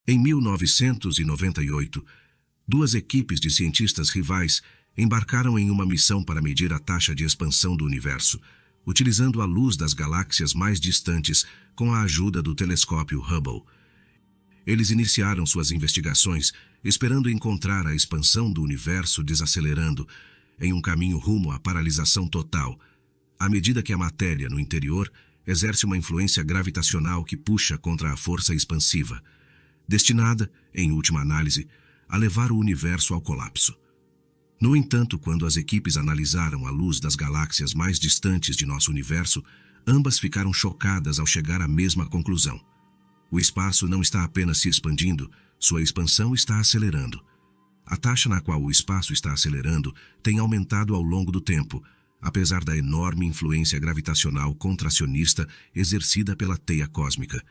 Em 1998, duas equipes de cientistas rivais embarcaram em uma missão para medir a taxa de expansão do universo, utilizando a luz das galáxias mais distantes com a ajuda do telescópio Hubble. Eles iniciaram suas investigações esperando encontrar a expansão do universo desacelerando em um caminho rumo à paralisação total, à medida que a matéria no interior exerce uma influência gravitacional que puxa contra a força expansiva, destinada, em última análise, a levar o universo ao colapso. No entanto, quando as equipes analisaram a luz das galáxias mais distantes de nosso universo, ambas ficaram chocadas ao chegar à mesma conclusão. O espaço não está apenas se expandindo, sua expansão está acelerando. A taxa na qual o espaço está acelerando tem aumentado ao longo do tempo, apesar da enorme influência gravitacional contracionista exercida pela teia cósmica.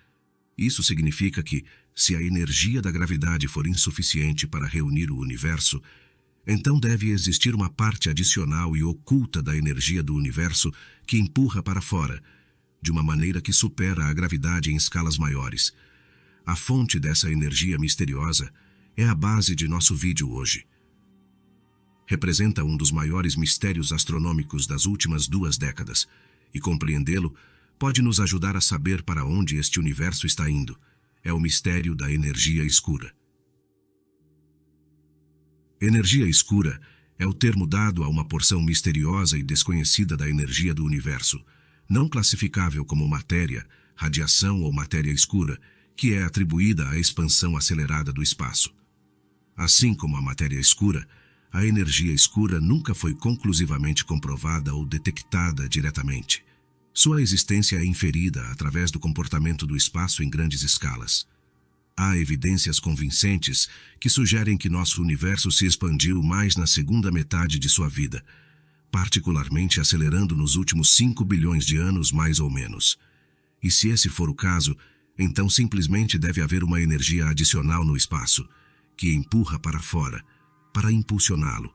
Isso significa que, se a energia da gravidade for insuficiente para reunir o universo, então deve existir uma parte adicional e oculta da energia do universo que empurra para fora, de uma maneira que supera a gravidade em escalas maiores. A fonte dessa energia misteriosa é a base de nosso vídeo hoje. Representa um dos maiores mistérios astronômicos das últimas 2 décadas, e compreendê-lo pode nos ajudar a saber para onde este universo está indo. É o mistério da energia escura. Energia escura é o termo dado a uma porção misteriosa e desconhecida da energia do universo, não classificável como matéria, radiação ou matéria escura, que é atribuída à expansão acelerada do espaço. Assim como a matéria escura, a energia escura nunca foi conclusivamente comprovada ou detectada diretamente. Sua existência é inferida através do comportamento do espaço em grandes escalas. Há evidências convincentes que sugerem que nosso universo se expandiu mais na segunda metade de sua vida, particularmente acelerando nos últimos 5 bilhões de anos mais ou menos. E se esse for o caso, então simplesmente deve haver uma energia adicional no espaço, que empurra para fora, para impulsioná-lo.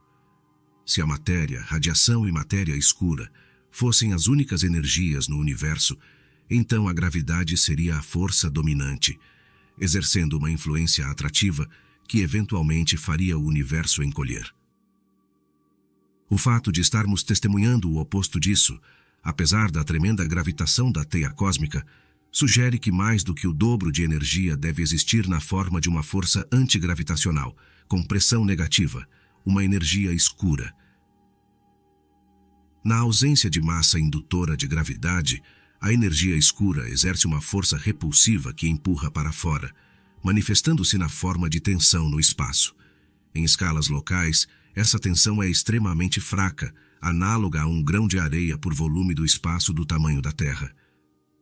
Se a matéria, radiação e matéria escura fossem as únicas energias no universo, então a gravidade seria a força dominante, exercendo uma influência atrativa que eventualmente faria o universo encolher. O fato de estarmos testemunhando o oposto disso, apesar da tremenda gravitação da teia cósmica, sugere que mais do que o dobro de energia deve existir na forma de uma força antigravitacional, com pressão negativa, uma energia escura. Na ausência de massa indutora de gravidade, a energia escura exerce uma força repulsiva que empurra para fora, manifestando-se na forma de tensão no espaço. Em escalas locais, essa tensão é extremamente fraca, análoga a um grão de areia por volume do espaço do tamanho da Terra.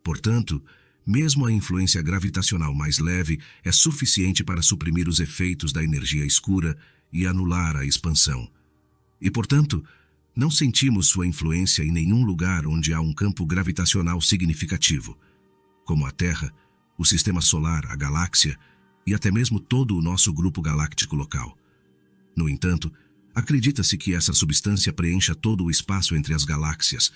Portanto, mesmo a influência gravitacional mais leve é suficiente para suprimir os efeitos da energia escura e anular a expansão. E, portanto, não sentimos sua influência em nenhum lugar onde há um campo gravitacional significativo, como a Terra, o Sistema Solar, a galáxia e até mesmo todo o nosso grupo galáctico local. No entanto, acredita-se que essa substância preencha todo o espaço entre as galáxias,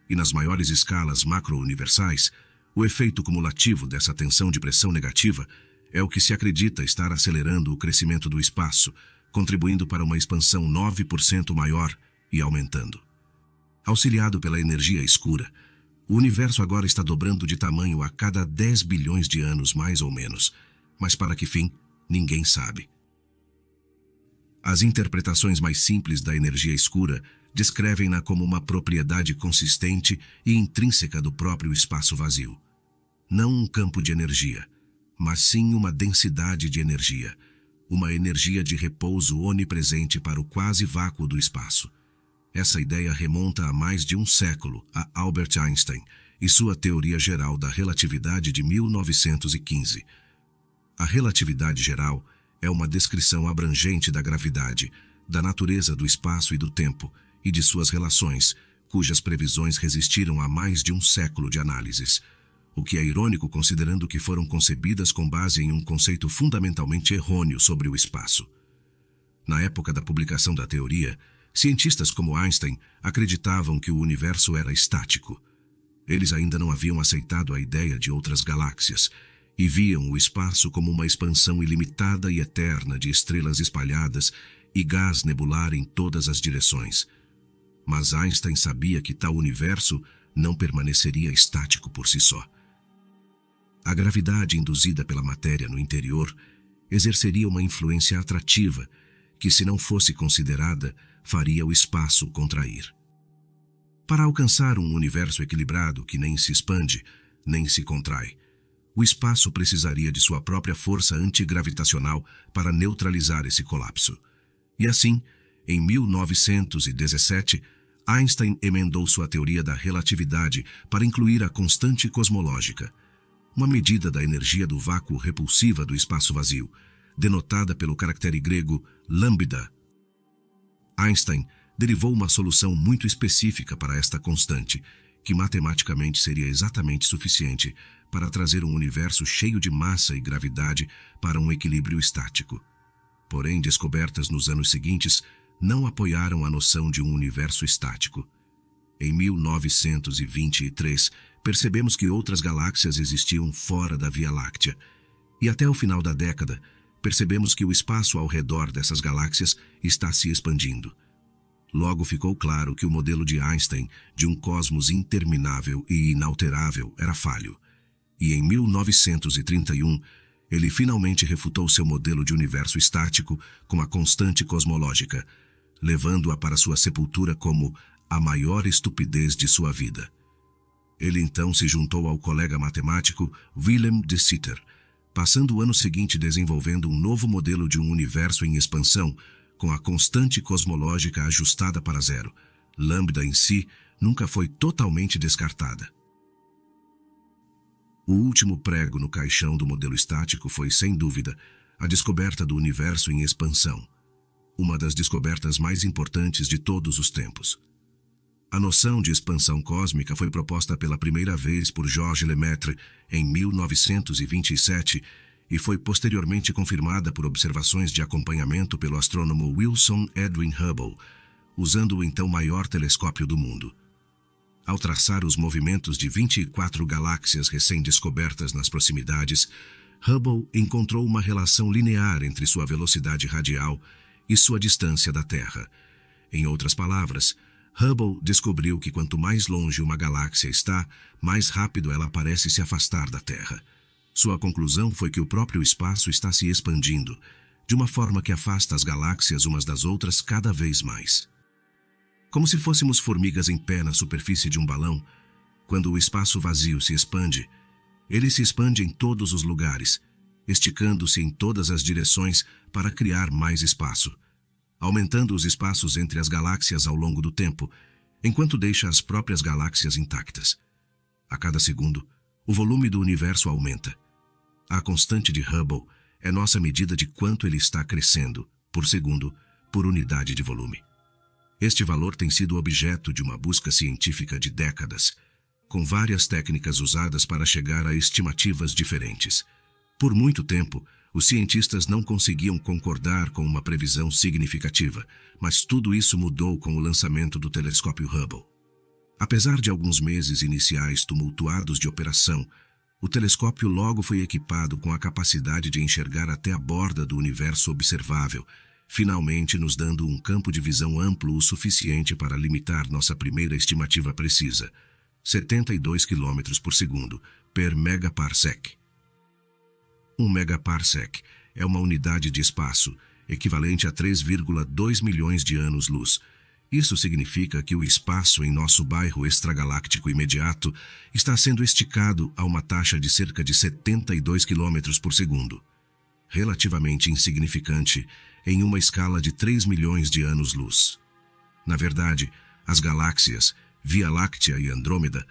e nas maiores escalas macro-universais, o efeito cumulativo dessa tensão de pressão negativa é o que se acredita estar acelerando o crescimento do espaço, contribuindo para uma expansão 9% maior e aumentando. Auxiliado pela energia escura, o universo agora está dobrando de tamanho a cada 10 bilhões de anos mais ou menos, mas para que fim, ninguém sabe. As interpretações mais simples da energia escura descrevem-na como uma propriedade consistente e intrínseca do próprio espaço vazio. Não um campo de energia, mas sim uma densidade de energia, uma energia de repouso onipresente para o quase vácuo do espaço. Essa ideia remonta a mais de um século a Albert Einstein e sua teoria geral da relatividade de 1915. A relatividade geral é uma descrição abrangente da gravidade, da natureza do espaço e do tempo, e de suas relações, cujas previsões resistiram a mais de um século de análises, o que é irônico considerando que foram concebidas com base em um conceito fundamentalmente errôneo sobre o espaço. Na época da publicação da teoria, cientistas como Einstein acreditavam que o universo era estático. Eles ainda não haviam aceitado a ideia de outras galáxias, e viam o espaço como uma expansão ilimitada e eterna de estrelas espalhadas e gás nebular em todas as direções. Mas Einstein sabia que tal universo não permaneceria estático por si só. A gravidade induzida pela matéria no interior exerceria uma influência atrativa que, se não fosse considerada, faria o espaço contrair. Para alcançar um universo equilibrado que nem se expande, nem se contrai, o espaço precisaria de sua própria força antigravitacional para neutralizar esse colapso. E assim, em 1917, Einstein emendou sua teoria da relatividade para incluir a constante cosmológica, uma medida da energia do vácuo repulsiva do espaço vazio, denotada pelo caractere grego lambda. Einstein derivou uma solução muito específica para esta constante, que matematicamente seria exatamente suficiente para trazer um universo cheio de massa e gravidade para um equilíbrio estático. Porém, descobertas nos anos seguintes não apoiaram a noção de um universo estático. Em 1923, percebemos que outras galáxias existiam fora da Via Láctea, e até o final da década, percebemos que o espaço ao redor dessas galáxias está se expandindo. Logo ficou claro que o modelo de Einstein de um cosmos interminável e inalterável era falho. E em 1931, ele finalmente refutou seu modelo de universo estático com a constante cosmológica, levando-a para sua sepultura como a maior estupidez de sua vida. Ele então se juntou ao colega matemático Willem de Sitter, passando o ano seguinte desenvolvendo um novo modelo de um universo em expansão, com a constante cosmológica ajustada para zero. Lambda em si nunca foi totalmente descartada. O último prego no caixão do modelo estático foi, sem dúvida, a descoberta do universo em expansão, uma das descobertas mais importantes de todos os tempos. A noção de expansão cósmica foi proposta pela primeira vez por Georges Lemaître em 1927 e foi posteriormente confirmada por observações de acompanhamento pelo astrônomo Wilson Edwin Hubble, usando o então maior telescópio do mundo. Ao traçar os movimentos de 24 galáxias recém-descobertas nas proximidades, Hubble encontrou uma relação linear entre sua velocidade radial e sua distância da Terra. Em outras palavras, Hubble descobriu que quanto mais longe uma galáxia está, mais rápido ela parece se afastar da Terra. Sua conclusão foi que o próprio espaço está se expandindo, de uma forma que afasta as galáxias umas das outras cada vez mais. Como se fôssemos formigas em pé na superfície de um balão, quando o espaço vazio se expande, ele se expande em todos os lugares, esticando-se em todas as direções para criar mais espaço, aumentando os espaços entre as galáxias ao longo do tempo, enquanto deixa as próprias galáxias intactas. A cada segundo, o volume do universo aumenta. A constante de Hubble é nossa medida de quanto ele está crescendo, por segundo, por unidade de volume. Este valor tem sido objeto de uma busca científica de décadas, com várias técnicas usadas para chegar a estimativas diferentes. Por muito tempo, os cientistas não conseguiam concordar com uma previsão significativa, mas tudo isso mudou com o lançamento do telescópio Hubble. Apesar de alguns meses iniciais tumultuados de operação, o telescópio logo foi equipado com a capacidade de enxergar até a borda do universo observável, finalmente nos dando um campo de visão amplo o suficiente para limitar nossa primeira estimativa precisa, 72 km por segundo, per megaparsec. Um megaparsec é uma unidade de espaço, equivalente a 3,2 milhões de anos-luz. Isso significa que o espaço em nosso bairro extragaláctico imediato está sendo esticado a uma taxa de cerca de 72 km por segundo. Relativamente insignificante em uma escala de 3 milhões de anos-luz. Na verdade, as galáxias, Via Láctea e Andrômeda,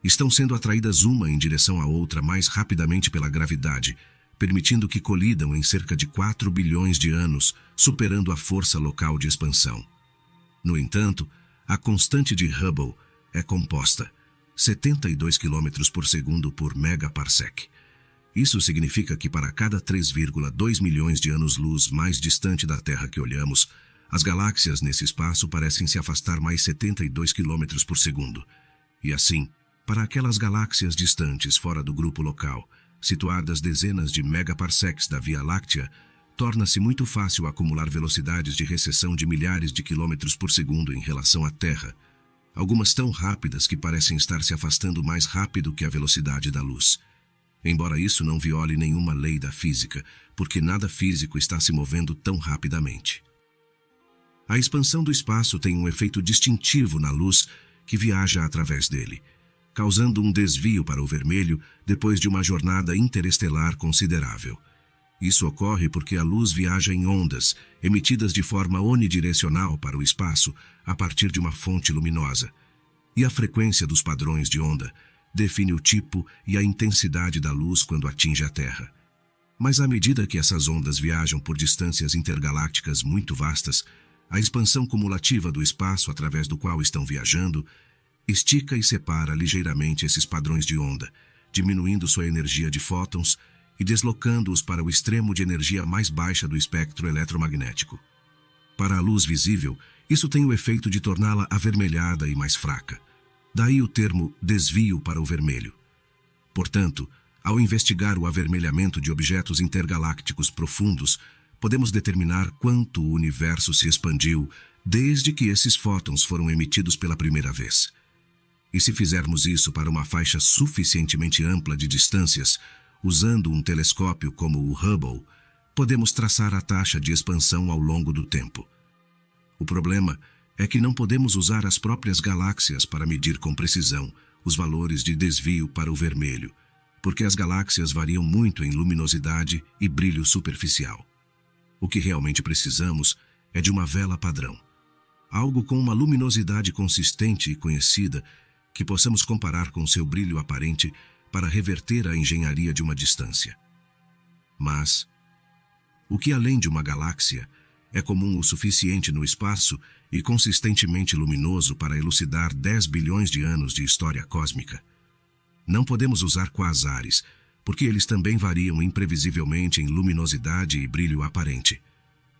estão sendo atraídas uma em direção à outra mais rapidamente pela gravidade, permitindo que colidam em cerca de 4 bilhões de anos, superando a força local de expansão. No entanto, a constante de Hubble é composta, 72 km por segundo por megaparsec. Isso significa que para cada 3,2 milhões de anos-luz mais distante da Terra que olhamos, as galáxias nesse espaço parecem se afastar mais 72 km por segundo. E assim, para aquelas galáxias distantes fora do grupo local, situadas dezenas de megaparsecs da Via Láctea, torna-se muito fácil acumular velocidades de recessão de milhares de quilômetros por segundo em relação à Terra, algumas tão rápidas que parecem estar se afastando mais rápido que a velocidade da luz. Embora isso não viole nenhuma lei da física, porque nada físico está se movendo tão rapidamente. A expansão do espaço tem um efeito distintivo na luz que viaja através dele, causando um desvio para o vermelho depois de uma jornada interestelar considerável. Isso ocorre porque a luz viaja em ondas, emitidas de forma onidirecional para o espaço a partir de uma fonte luminosa, e a frequência dos padrões de onda define o tipo e a intensidade da luz quando atinge a Terra. Mas à medida que essas ondas viajam por distâncias intergalácticas muito vastas, a expansão cumulativa do espaço através do qual estão viajando estica e separa ligeiramente esses padrões de onda, diminuindo sua energia de fótons e deslocando-os para o extremo de energia mais baixa do espectro eletromagnético. Para a luz visível, isso tem o efeito de torná-la avermelhada e mais fraca. Daí o termo desvio para o vermelho. Portanto, ao investigar o avermelhamento de objetos intergalácticos profundos, podemos determinar quanto o universo se expandiu desde que esses fótons foram emitidos pela primeira vez. E se fizermos isso para uma faixa suficientemente ampla de distâncias, usando um telescópio como o Hubble, podemos traçar a taxa de expansão ao longo do tempo. O problema é que não podemos usar as próprias galáxias para medir com precisão os valores de desvio para o vermelho, porque as galáxias variam muito em luminosidade e brilho superficial. O que realmente precisamos é de uma vela padrão, algo com uma luminosidade consistente e conhecida que possamos comparar com seu brilho aparente para reverter a engenharia de uma distância. Mas, o que além de uma galáxia é comum o suficiente no espaço e consistentemente luminoso para elucidar 10 bilhões de anos de história cósmica? Não podemos usar quasares, porque eles também variam imprevisivelmente em luminosidade e brilho aparente.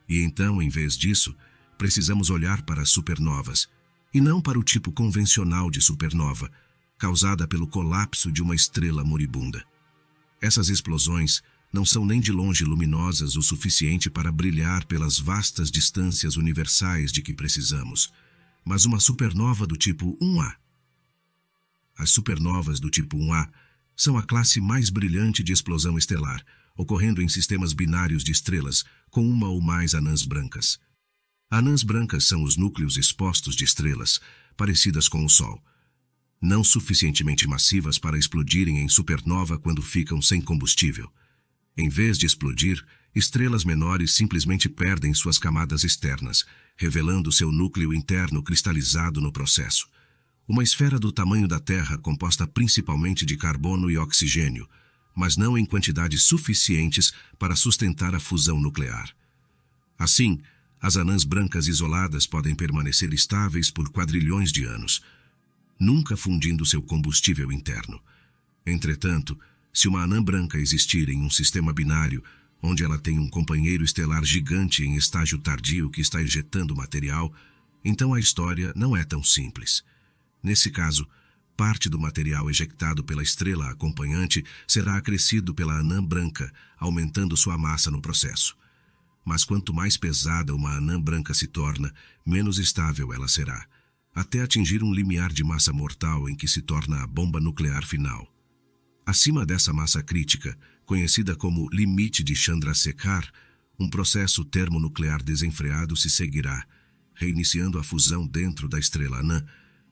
E então, em vez disso, precisamos olhar para as supernovas, e não para o tipo convencional de supernova, causada pelo colapso de uma estrela moribunda. Essas explosões não são nem de longe luminosas o suficiente para brilhar pelas vastas distâncias universais de que precisamos, mas uma supernova do tipo 1A. As supernovas do tipo 1A são a classe mais brilhante de explosão estelar, ocorrendo em sistemas binários de estrelas com uma ou mais anãs brancas. Anãs brancas são os núcleos expostos de estrelas, parecidas com o Sol, não suficientemente massivas para explodirem em supernova quando ficam sem combustível. Em vez de explodir, estrelas menores simplesmente perdem suas camadas externas, revelando seu núcleo interno cristalizado no processo. Uma esfera do tamanho da Terra composta principalmente de carbono e oxigênio, mas não em quantidades suficientes para sustentar a fusão nuclear. Assim, as anãs brancas isoladas podem permanecer estáveis por quadrilhões de anos, nunca fundindo seu combustível interno. Entretanto, se uma anã branca existir em um sistema binário, onde ela tem um companheiro estelar gigante em estágio tardio que está injetando material, então a história não é tão simples. Nesse caso, parte do material ejectado pela estrela acompanhante será acrescido pela anã branca, aumentando sua massa no processo. Mas quanto mais pesada uma anã branca se torna, menos estável ela será, até atingir um limiar de massa mortal em que se torna a bomba nuclear final. Acima dessa massa crítica, conhecida como limite de Chandrasekhar, um processo termonuclear desenfreado se seguirá, reiniciando a fusão dentro da estrela anã,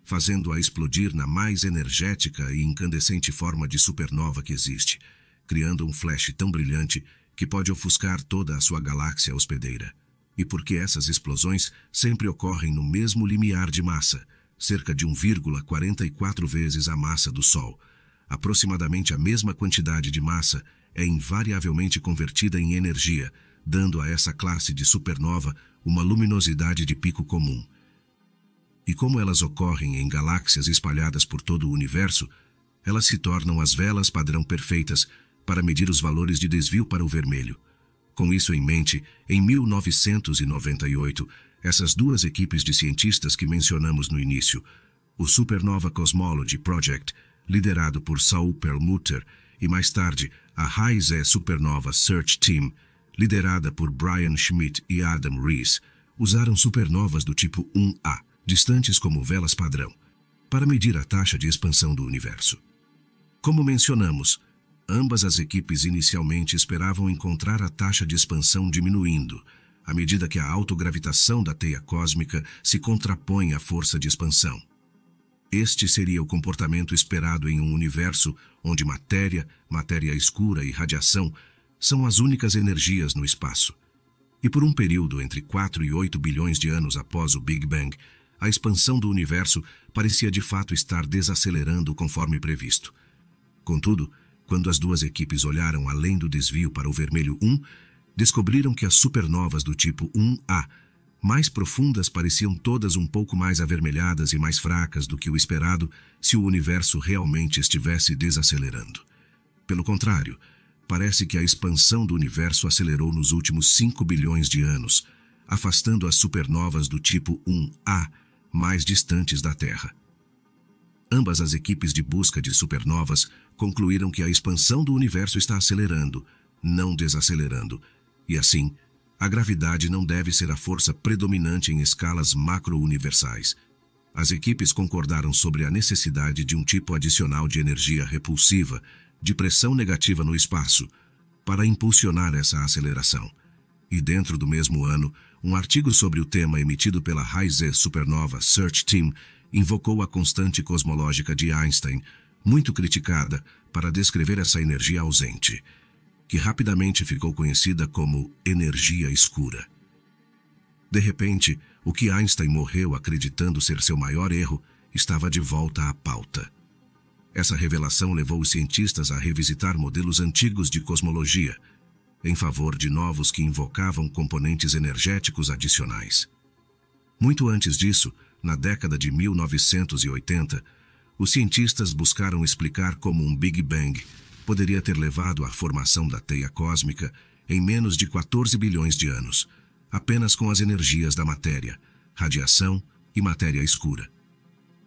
fazendo-a explodir na mais energética e incandescente forma de supernova que existe, criando um flash tão brilhante que pode ofuscar toda a sua galáxia hospedeira. E porque essas explosões sempre ocorrem no mesmo limiar de massa, cerca de 1,44 vezes a massa do Sol, aproximadamente a mesma quantidade de massa é invariavelmente convertida em energia, dando a essa classe de supernova uma luminosidade de pico comum. E como elas ocorrem em galáxias espalhadas por todo o universo, elas se tornam as velas padrão perfeitas para medir os valores de desvio para o vermelho. Com isso em mente, em 1998, essas duas equipes de cientistas que mencionamos no início, o Supernova Cosmology Project, liderado por Saul Perlmutter, e mais tarde, a High-Z Supernova Search Team, liderada por Brian Schmidt e Adam Rees, usaram supernovas do tipo 1A, distantes como velas padrão, para medir a taxa de expansão do universo. Como mencionamos, ambas as equipes inicialmente esperavam encontrar a taxa de expansão diminuindo, à medida que a autogravitação da teia cósmica se contrapõe à força de expansão. Este seria o comportamento esperado em um universo onde matéria, matéria escura e radiação são as únicas energias no espaço. E por um período entre 4 e 8 bilhões de anos após o Big Bang, a expansão do universo parecia de fato estar desacelerando conforme previsto. Contudo, quando as duas equipes olharam além do desvio para o vermelho 1, descobriram que as supernovas do tipo 1A mais profundas pareciam todas um pouco mais avermelhadas e mais fracas do que o esperado se o universo realmente estivesse desacelerando. Pelo contrário, parece que a expansão do universo acelerou nos últimos 5 bilhões de anos, afastando as supernovas do tipo 1A mais distantes da Terra. Ambas as equipes de busca de supernovas concluíram que a expansão do universo está acelerando, não desacelerando, e assim, a gravidade não deve ser a força predominante em escalas macro-universais. As equipes concordaram sobre a necessidade de um tipo adicional de energia repulsiva, de pressão negativa no espaço, para impulsionar essa aceleração. E dentro do mesmo ano, um artigo sobre o tema emitido pela High-Z Supernova Search Team invocou a constante cosmológica de Einstein, muito criticada, para descrever essa energia ausente, que rapidamente ficou conhecida como energia escura. De repente, o que Einstein morreu acreditando ser seu maior erro estava de volta à pauta. Essa revelação levou os cientistas a revisitar modelos antigos de cosmologia, em favor de novos que invocavam componentes energéticos adicionais. Muito antes disso, na década de 1980, os cientistas buscaram explicar como um Big Bang poderia ter levado à formação da teia cósmica em menos de 14 bilhões de anos, apenas com as energias da matéria, radiação e matéria escura.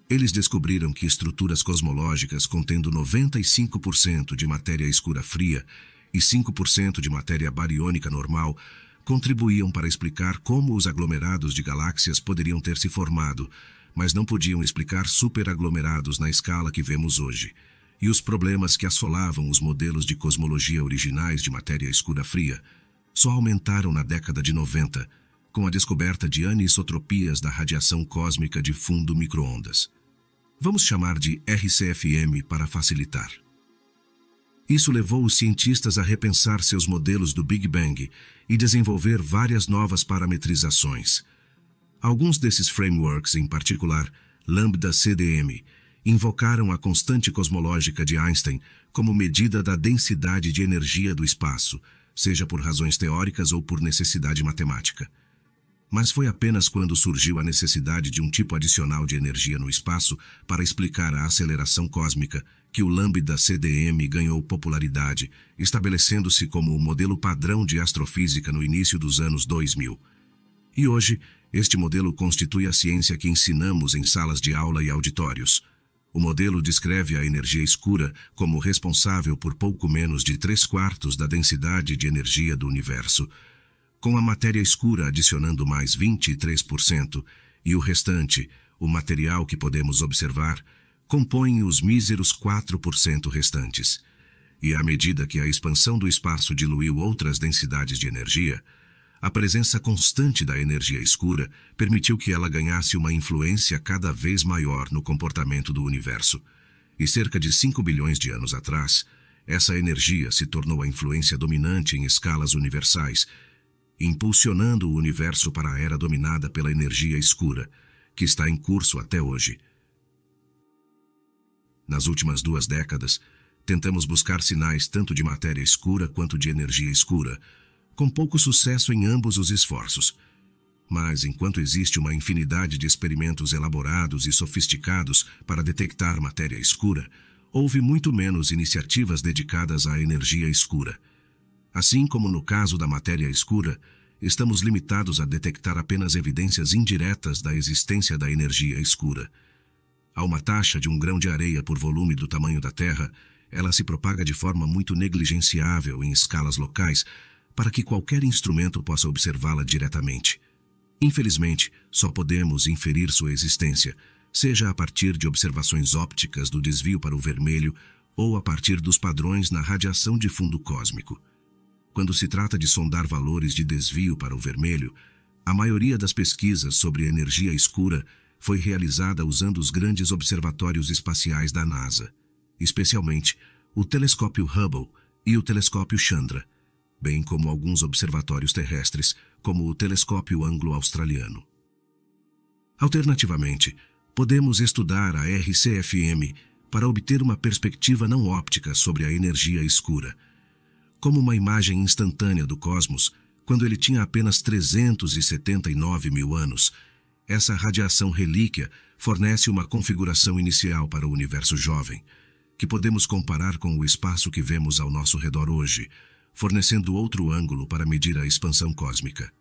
Eles descobriram que estruturas cosmológicas contendo 95% de matéria escura fria e 5% de matéria bariônica normal contribuíam para explicar como os aglomerados de galáxias poderiam ter se formado, mas não podiam explicar superaglomerados na escala que vemos hoje, e os problemas que assolavam os modelos de cosmologia originais de matéria escura fria só aumentaram na década de 90, com a descoberta de anisotropias da radiação cósmica de fundo micro-ondas. Vamos chamar de RCFM para facilitar. Isso levou os cientistas a repensar seus modelos do Big Bang e desenvolver várias novas parametrizações. Alguns desses frameworks, em particular Lambda-CDM, invocaram a constante cosmológica de Einstein como medida da densidade de energia do espaço, seja por razões teóricas ou por necessidade matemática. Mas foi apenas quando surgiu a necessidade de um tipo adicional de energia no espaço para explicar a aceleração cósmica que o Lambda-CDM ganhou popularidade, estabelecendo-se como o modelo padrão de astrofísica no início dos anos 2000. E hoje, este modelo constitui a ciência que ensinamos em salas de aula e auditórios. O modelo descreve a energia escura como responsável por pouco menos de 3/4 da densidade de energia do universo, com a matéria escura adicionando mais 23%, e o restante, o material que podemos observar, compõe os míseros 4% restantes. E à medida que a expansão do espaço diluiu outras densidades de energia, a presença constante da energia escura permitiu que ela ganhasse uma influência cada vez maior no comportamento do universo. E cerca de 5 bilhões de anos atrás, essa energia se tornou a influência dominante em escalas universais, impulsionando o universo para a era dominada pela energia escura, que está em curso até hoje. Nas últimas 2 décadas, tentamos buscar sinais tanto de matéria escura quanto de energia escura, com pouco sucesso em ambos os esforços. Mas, enquanto existe uma infinidade de experimentos elaborados e sofisticados para detectar matéria escura, houve muito menos iniciativas dedicadas à energia escura. Assim como no caso da matéria escura, estamos limitados a detectar apenas evidências indiretas da existência da energia escura. A uma taxa de um grão de areia por volume do tamanho da Terra, ela se propaga de forma muito negligenciável em escalas locais para que qualquer instrumento possa observá-la diretamente. Infelizmente, só podemos inferir sua existência, seja a partir de observações ópticas do desvio para o vermelho ou a partir dos padrões na radiação de fundo cósmico. Quando se trata de sondar valores de desvio para o vermelho, a maioria das pesquisas sobre energia escura foi realizada usando os grandes observatórios espaciais da NASA, especialmente o telescópio Hubble e o telescópio Chandra, bem como alguns observatórios terrestres, como o telescópio anglo-australiano. Alternativamente, podemos estudar a RCFM para obter uma perspectiva não óptica sobre a energia escura, como uma imagem instantânea do cosmos. Quando ele tinha apenas 379 mil anos, essa radiação relíquia fornece uma configuração inicial para o universo jovem, que podemos comparar com o espaço que vemos ao nosso redor hoje, fornecendo outro ângulo para medir a expansão cósmica.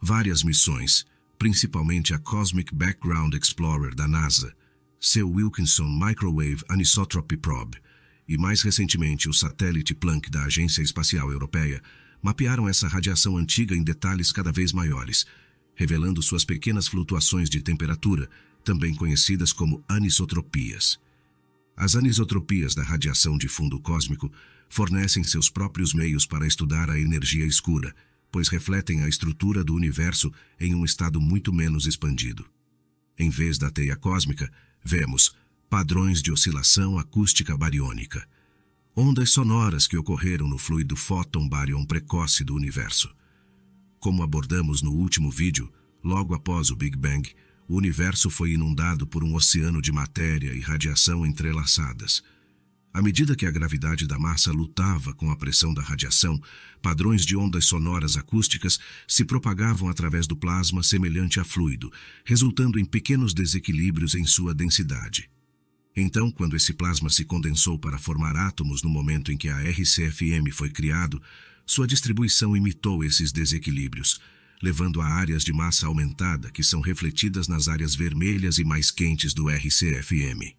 Várias missões, principalmente a Cosmic Background Explorer da NASA, seu Wilkinson Microwave Anisotropy Probe e, mais recentemente, o satélite Planck da Agência Espacial Europeia, mapearam essa radiação antiga em detalhes cada vez maiores, revelando suas pequenas flutuações de temperatura, também conhecidas como anisotropias. As anisotropias da radiação de fundo cósmico fornecem seus próprios meios para estudar a energia escura, pois refletem a estrutura do universo em um estado muito menos expandido. Em vez da teia cósmica, vemos padrões de oscilação acústica bariônica, ondas sonoras que ocorreram no fluido fóton-bárion precoce do universo. Como abordamos no último vídeo, logo após o Big Bang, o universo foi inundado por um oceano de matéria e radiação entrelaçadas. À medida que a gravidade da massa lutava com a pressão da radiação, padrões de ondas sonoras acústicas se propagavam através do plasma semelhante a fluido, resultando em pequenos desequilíbrios em sua densidade. Então, quando esse plasma se condensou para formar átomos no momento em que a RCFM foi criado, sua distribuição imitou esses desequilíbrios, levando a áreas de massa aumentada que são refletidas nas áreas vermelhas e mais quentes do RCFM.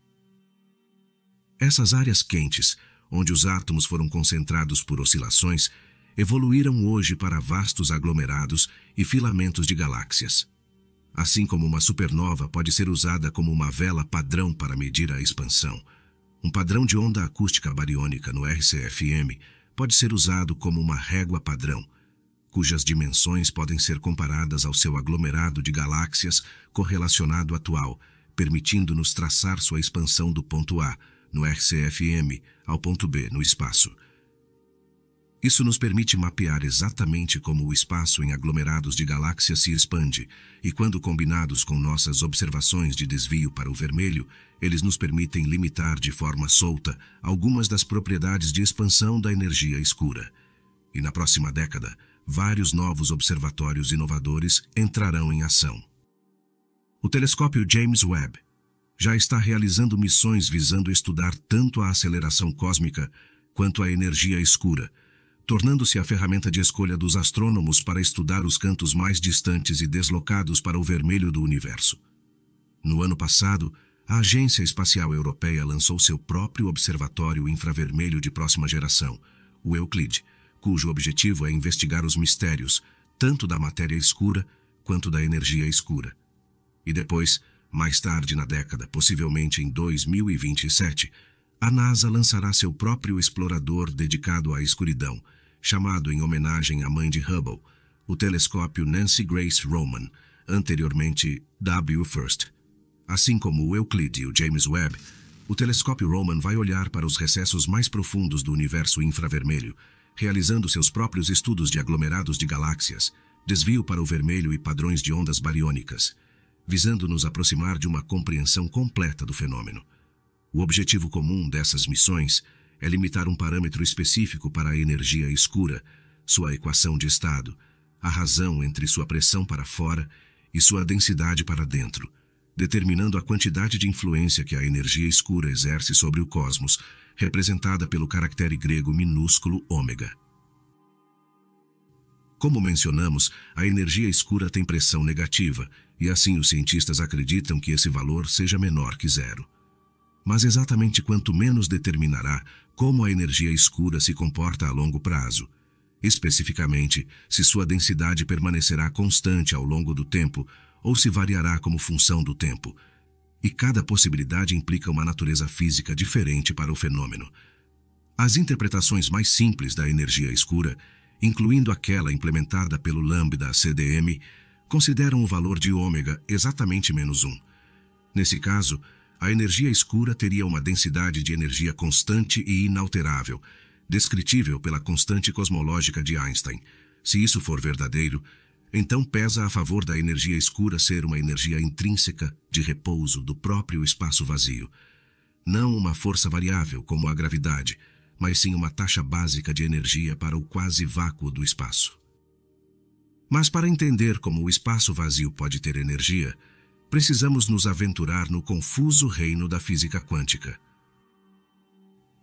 Essas áreas quentes, onde os átomos foram concentrados por oscilações, evoluíram hoje para vastos aglomerados e filamentos de galáxias. Assim como uma supernova pode ser usada como uma vela padrão para medir a expansão, um padrão de onda acústica bariônica no RCFM pode ser usado como uma régua padrão, cujas dimensões podem ser comparadas ao seu aglomerado de galáxias correlacionado atual, permitindo-nos traçar sua expansão do ponto A, no RCFM, ao ponto B, no espaço. Isso nos permite mapear exatamente como o espaço em aglomerados de galáxias se expande, e quando combinados com nossas observações de desvio para o vermelho, eles nos permitem limitar de forma solta algumas das propriedades de expansão da energia escura. E na próxima década, vários novos observatórios inovadores entrarão em ação. O telescópio James Webb já está realizando missões visando estudar tanto a aceleração cósmica quanto a energia escura, tornando-se a ferramenta de escolha dos astrônomos para estudar os cantos mais distantes e deslocados para o vermelho do universo. No ano passado, a Agência Espacial Europeia lançou seu próprio observatório infravermelho de próxima geração, o Euclid, cujo objetivo é investigar os mistérios, tanto da matéria escura quanto da energia escura. E depois, mais tarde na década, possivelmente em 2027, a NASA lançará seu próprio explorador dedicado à escuridão, chamado em homenagem à mãe de Hubble, o telescópio Nancy Grace Roman, anteriormente WFIRST. Assim como o Euclid e o James Webb, o telescópio Roman vai olhar para os recessos mais profundos do universo infravermelho, realizando seus próprios estudos de aglomerados de galáxias, desvio para o vermelho e padrões de ondas bariônicas, visando nos aproximar de uma compreensão completa do fenômeno. O objetivo comum dessas missões é limitar um parâmetro específico para a energia escura, sua equação de estado, a razão entre sua pressão para fora e sua densidade para dentro, determinando a quantidade de influência que a energia escura exerce sobre o cosmos, representada pelo caractere grego minúsculo ômega. Como mencionamos, a energia escura tem pressão negativa, e assim os cientistas acreditam que esse valor seja menor que zero. mas exatamente quanto menos determinará como a energia escura se comporta a longo prazo, especificamente se sua densidade permanecerá constante ao longo do tempo ou se variará como função do tempo. E cada possibilidade implica uma natureza física diferente para o fenômeno. As interpretações mais simples da energia escura, incluindo aquela implementada pelo lambda CDM, consideram o valor de ômega exatamente -1. Nesse caso, a energia escura teria uma densidade de energia constante e inalterável, descritível pela constante cosmológica de Einstein. Se isso for verdadeiro, então pesa a favor da energia escura ser uma energia intrínseca de repouso do próprio espaço vazio. Não uma força variável como a gravidade, mas sim uma taxa básica de energia para o quase vácuo do espaço. Mas para entender como o espaço vazio pode ter energia, precisamos nos aventurar no confuso reino da física quântica.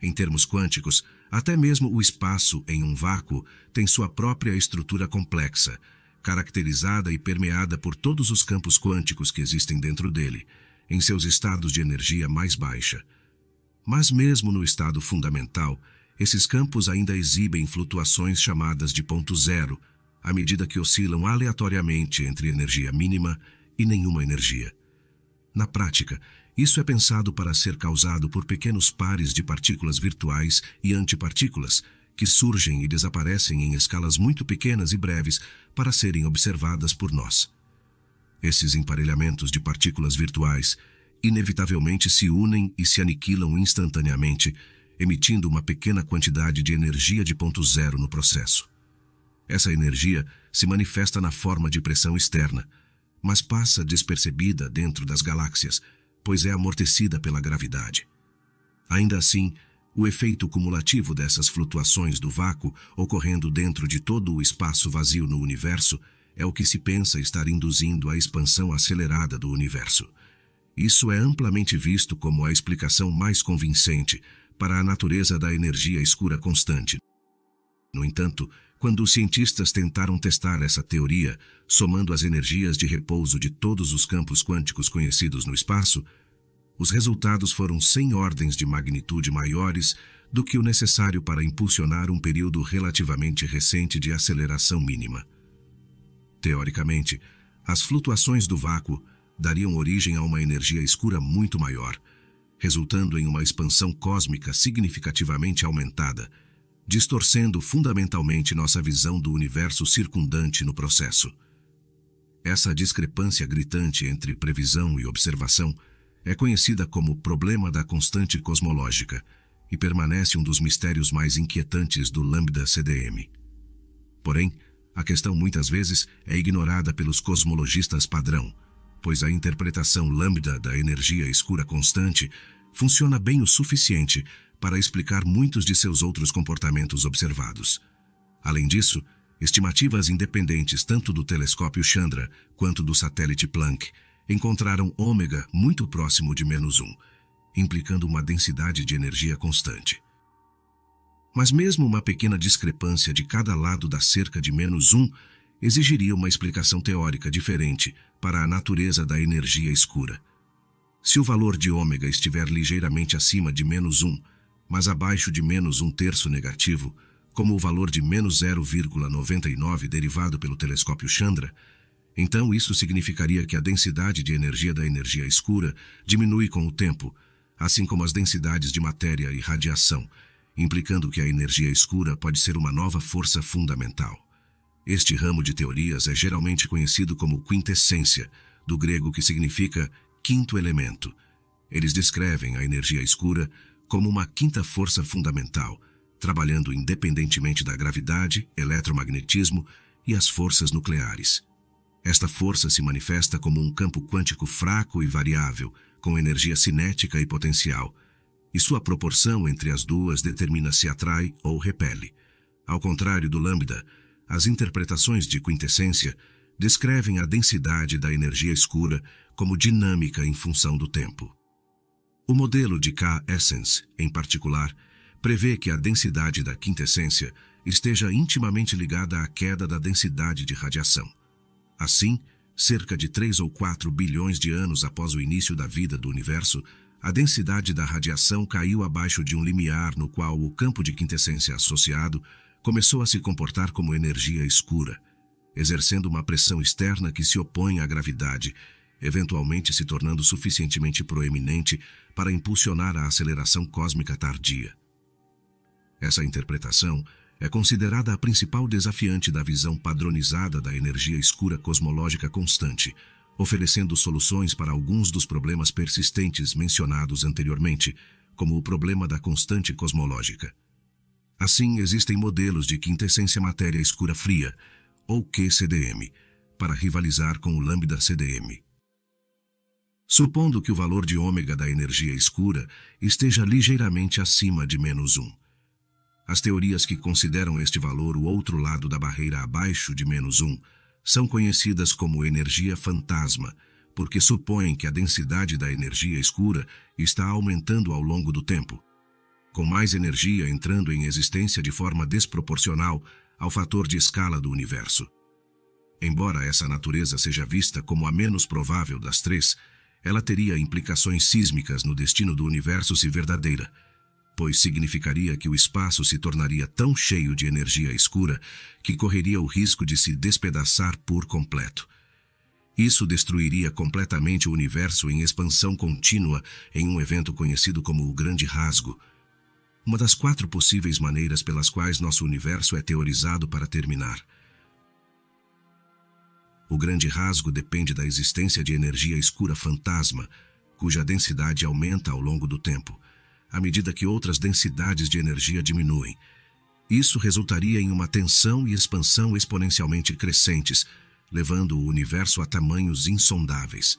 Em termos quânticos, até mesmo o espaço em um vácuo tem sua própria estrutura complexa, caracterizada e permeada por todos os campos quânticos que existem dentro dele, em seus estados de energia mais baixa. Mas mesmo no estado fundamental, esses campos ainda exibem flutuações chamadas de ponto zero, à medida que oscilam aleatoriamente entre energia mínima e nenhuma energia. Na prática, isso é pensado para ser causado por pequenos pares de partículas virtuais e antipartículas, que surgem e desaparecem em escalas muito pequenas e breves para serem observadas por nós. Esses emparelhamentos de partículas virtuais inevitavelmente se unem e se aniquilam instantaneamente, emitindo uma pequena quantidade de energia de ponto zero no processo. Essa energia se manifesta na forma de pressão externa, mas passa despercebida dentro das galáxias, pois é amortecida pela gravidade. Ainda assim, o efeito cumulativo dessas flutuações do vácuo ocorrendo dentro de todo o espaço vazio no universo é o que se pensa estar induzindo a expansão acelerada do universo. Isso é amplamente visto como a explicação mais convincente para a natureza da energia escura constante. No entanto, quando os cientistas tentaram testar essa teoria, somando as energias de repouso de todos os campos quânticos conhecidos no espaço, os resultados foram 100 ordens de magnitude maiores do que o necessário para impulsionar um período relativamente recente de aceleração mínima. Teoricamente, as flutuações do vácuo dariam origem a uma energia escura muito maior, resultando em uma expansão cósmica significativamente aumentada, distorcendo fundamentalmente nossa visão do universo circundante no processo. Essa discrepância gritante entre previsão e observação é conhecida como problema da constante cosmológica e permanece um dos mistérios mais inquietantes do lambda CDM. Porém, a questão muitas vezes é ignorada pelos cosmologistas padrão, pois a interpretação lambda da energia escura constante funciona bem o suficiente para explicar muitos de seus outros comportamentos observados. Além disso, estimativas independentes tanto do telescópio Chandra quanto do satélite Planck encontraram ômega muito próximo de -1, implicando uma densidade de energia constante. Mas mesmo uma pequena discrepância de cada lado da cerca de -1 exigiria uma explicação teórica diferente para a natureza da energia escura. Se o valor de ômega estiver ligeiramente acima de -1, mas abaixo de -1/3 negativo, como o valor de -0,99 derivado pelo telescópio Chandra, então isso significaria que a densidade de energia da energia escura diminui com o tempo, assim como as densidades de matéria e radiação, implicando que a energia escura pode ser uma nova força fundamental. Este ramo de teorias é geralmente conhecido como quintessência, do grego que significa quinto elemento. Eles descrevem a energia escura como uma quinta força fundamental, trabalhando independentemente da gravidade, eletromagnetismo e as forças nucleares. Esta força se manifesta como um campo quântico fraco e variável, com energia cinética e potencial, e sua proporção entre as duas determina se atrai ou repele. Ao contrário do lambda, as interpretações de quintessência descrevem a densidade da energia escura como dinâmica em função do tempo. O modelo de K-Essence, em particular, prevê que a densidade da quintessência esteja intimamente ligada à queda da densidade de radiação. Assim, cerca de 3 ou 4 bilhões de anos após o início da vida do universo, a densidade da radiação caiu abaixo de um limiar no qual o campo de quintessência associado começou a se comportar como energia escura, exercendo uma pressão externa que se opõe à gravidade, eventualmente se tornando suficientemente proeminente para impulsionar a aceleração cósmica tardia. Essa interpretação é considerada a principal desafiante da visão padronizada da energia escura cosmológica constante, oferecendo soluções para alguns dos problemas persistentes mencionados anteriormente, como o problema da constante cosmológica. Assim, existem modelos de quintessência matéria escura fria, ou QCDM, para rivalizar com o lambda CDM. Supondo que o valor de ômega da energia escura esteja ligeiramente acima de -1. As teorias que consideram este valor o outro lado da barreira abaixo de -1 são conhecidas como energia fantasma, porque supõem que a densidade da energia escura está aumentando ao longo do tempo, com mais energia entrando em existência de forma desproporcional ao fator de escala do universo. Embora essa natureza seja vista como a menos provável das três, ela teria implicações sísmicas no destino do universo se verdadeira, pois significaria que o espaço se tornaria tão cheio de energia escura que correria o risco de se despedaçar por completo. Isso destruiria completamente o universo em expansão contínua em um evento conhecido como o Grande Rasgo, uma das 4 possíveis maneiras pelas quais nosso universo é teorizado para terminar. O Grande Rasgo depende da existência de energia escura fantasma, cuja densidade aumenta ao longo do tempo, à medida que outras densidades de energia diminuem. Isso resultaria em uma tensão e expansão exponencialmente crescentes, levando o universo a tamanhos insondáveis.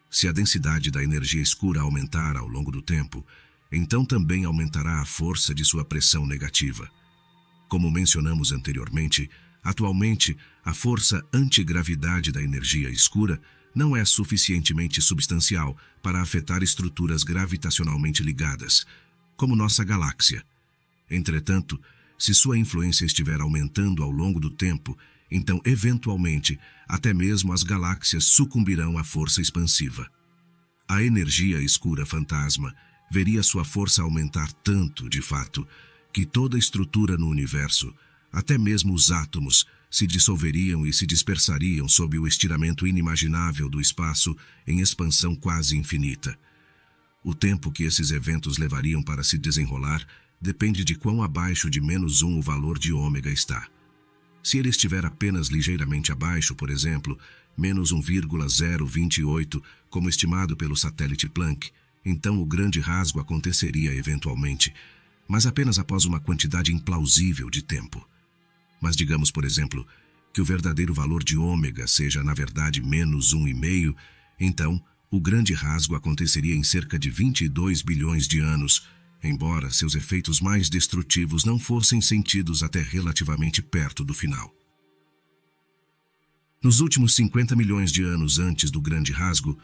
Se a densidade da energia escura aumentar ao longo do tempo, então também aumentará a força de sua pressão negativa. Como mencionamos anteriormente, atualmente, a força antigravidade da energia escura não é suficientemente substancial para afetar estruturas gravitacionalmente ligadas, como nossa galáxia. Entretanto, se sua influência estiver aumentando ao longo do tempo, então, eventualmente, até mesmo as galáxias sucumbirão à força expansiva. A energia escura fantasma veria sua força aumentar tanto, de fato, que toda estrutura no universo, até mesmo os átomos, se dissolveriam e se dispersariam sob o estiramento inimaginável do espaço em expansão quase infinita. O tempo que esses eventos levariam para se desenrolar depende de quão abaixo de -1 o valor de ômega está. Se ele estiver apenas ligeiramente abaixo, por exemplo, -1,028, como estimado pelo satélite Planck, então o Grande Rasgo aconteceria eventualmente, mas apenas após uma quantidade implausível de tempo. Mas digamos, por exemplo, que o verdadeiro valor de ômega seja, na verdade, -1,5, então o Grande Rasgo aconteceria em cerca de 22 bilhões de anos, embora seus efeitos mais destrutivos não fossem sentidos até relativamente perto do final. Nos últimos 50 milhões de anos antes do Grande Rasgo,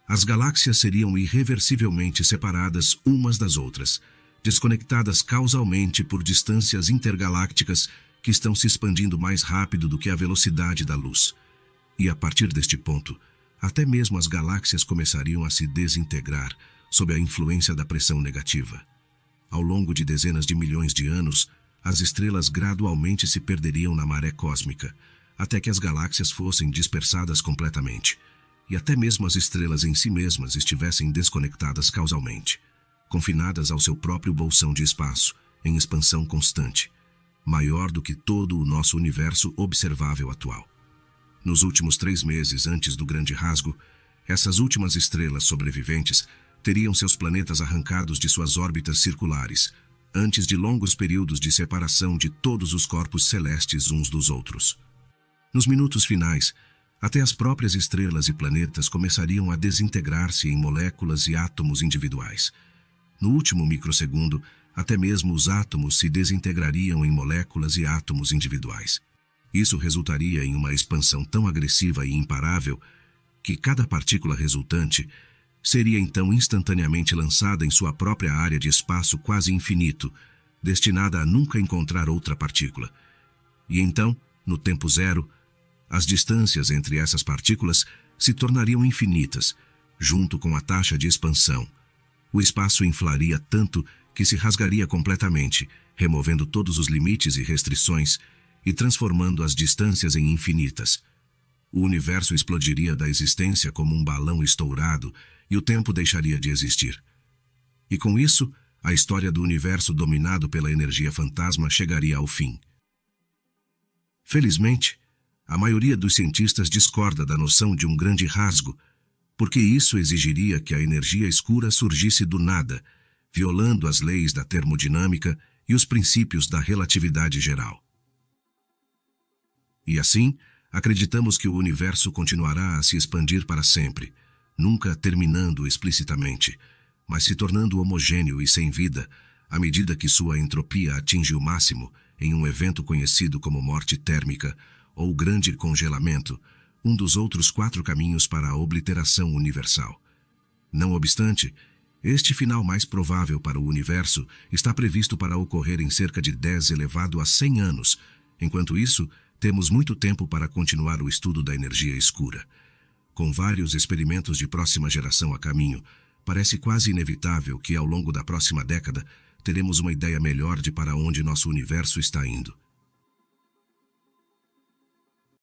as galáxias seriam irreversivelmente separadas umas das outras, desconectadas causalmente por distâncias intergalácticas que estão se expandindo mais rápido do que a velocidade da luz. E a partir deste ponto, até mesmo as galáxias começariam a se desintegrar sob a influência da pressão negativa. Ao longo de dezenas de milhões de anos, as estrelas gradualmente se perderiam na maré cósmica, até que as galáxias fossem dispersadas completamente, e até mesmo as estrelas em si mesmas estivessem desconectadas causalmente, confinadas ao seu próprio bolsão de espaço, em expansão constante, maior do que todo o nosso universo observável atual. Nos últimos 3 meses antes do Grande Rasgo, essas últimas estrelas sobreviventes teriam seus planetas arrancados de suas órbitas circulares, antes de longos períodos de separação de todos os corpos celestes uns dos outros. Nos minutos finais, até as próprias estrelas e planetas começariam a desintegrar-se em moléculas e átomos individuais. No último microsegundo, até mesmo os átomos se desintegrariam em moléculas e átomos individuais. Isso resultaria em uma expansão tão agressiva e imparável que cada partícula resultante seria então instantaneamente lançada em sua própria área de espaço quase infinito, destinada a nunca encontrar outra partícula. E então, no tempo zero, as distâncias entre essas partículas se tornariam infinitas, junto com a taxa de expansão, o espaço inflaria tanto que se rasgaria completamente, removendo todos os limites e restrições e transformando as distâncias em infinitas. O universo explodiria da existência como um balão estourado e o tempo deixaria de existir. E com isso, a história do universo dominado pela energia fantasma chegaria ao fim. Felizmente, a maioria dos cientistas discorda da noção de um grande rasgo, porque isso exigiria que a energia escura surgisse do nada, violando as leis da termodinâmica e os princípios da relatividade geral. E assim, acreditamos que o universo continuará a se expandir para sempre, nunca terminando explicitamente, mas se tornando homogêneo e sem vida, à medida que sua entropia atinge o máximo em um evento conhecido como morte térmica ou grande congelamento, um dos outros 4 caminhos para a obliteração universal. Não obstante, este final mais provável para o universo está previsto para ocorrer em cerca de 10 elevado a 100 anos. Enquanto isso, temos muito tempo para continuar o estudo da energia escura. Com vários experimentos de próxima geração a caminho, parece quase inevitável que, ao longo da próxima década, teremos uma ideia melhor de para onde nosso universo está indo.